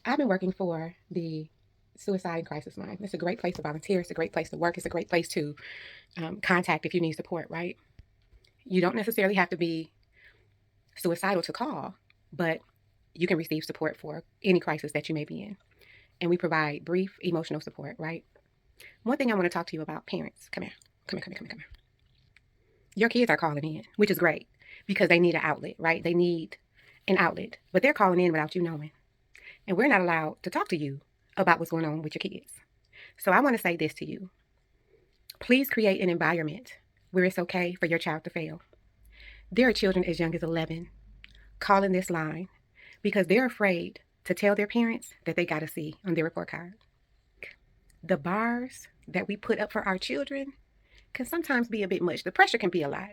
I've been working for the Suicide and Crisis Line. It's a great place to volunteer. It's a great place to work. It's a great place to contact if you need support, right? You don't necessarily have to be suicidal to call, but you can receive support for any crisis that you may be in. And we provide brief emotional support, right? One thing I want to talk to you about parents. Come here. Come here, come here, come here, come here. Your kids are calling in, which is great because they need an outlet, right? They need an outlet, but they're calling in without you knowing. And we're not allowed to talk to you about what's going on with your kids. So I want to say this to you. Please create an environment where it's okay for your child to fail. There are children as young as 11 calling this line because they're afraid to tell their parents that they got a C on their report card. The bars that we put up for our children can sometimes be a bit much. The pressure can be a lot.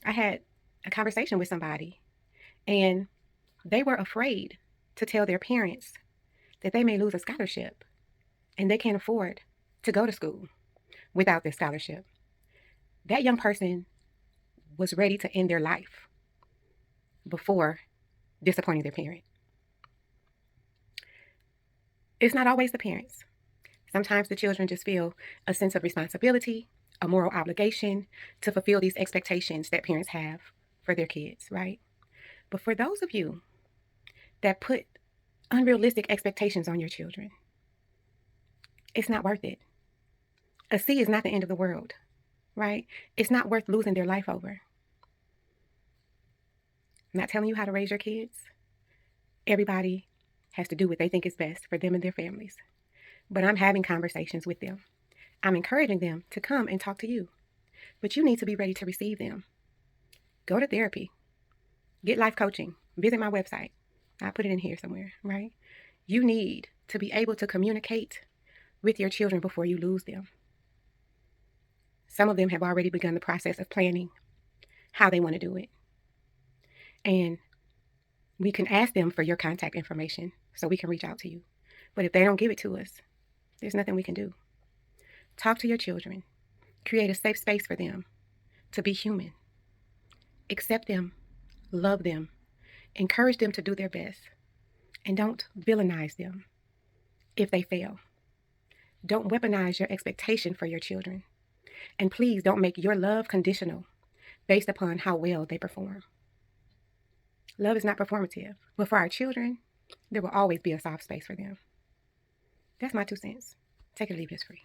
I had a conversation with somebody and they were afraid to tell their parents that they may lose a scholarship and they can't afford to go to school without this scholarship. That young person was ready to end their life before disappointing their parent. It's not always the parents. Sometimes the children just feel a sense of responsibility, a moral obligation to fulfill these expectations that parents have for their kids, right? But for those of you that put unrealistic expectations on your children, it's not worth it. A C is not the end of the world, right? It's not worth losing their life over. I'm not telling you how to raise your kids. Everybody has to do what they think is best for them and their families. But I'm having conversations with them. I'm encouraging them to come and talk to you. But you need to be ready to receive them. Go to therapy. Get life coaching. Visit my website. I put it in here somewhere, right? You need to be able to communicate with your children before you lose them. Some of them have already begun the process of planning how they want to do it. And we can ask them for your contact information so we can reach out to you. But if they don't give it to us, there's nothing we can do. Talk to your children. Create a safe space for them to be human. Accept them. Love them. Encourage them to do their best. And don't villainize them if they fail. Don't weaponize your expectation for your children. And please don't make your love conditional based upon how well they perform. Love is not performative, but for our children, there will always be a soft space for them. That's my 2 cents. Take it or leave it, it's free.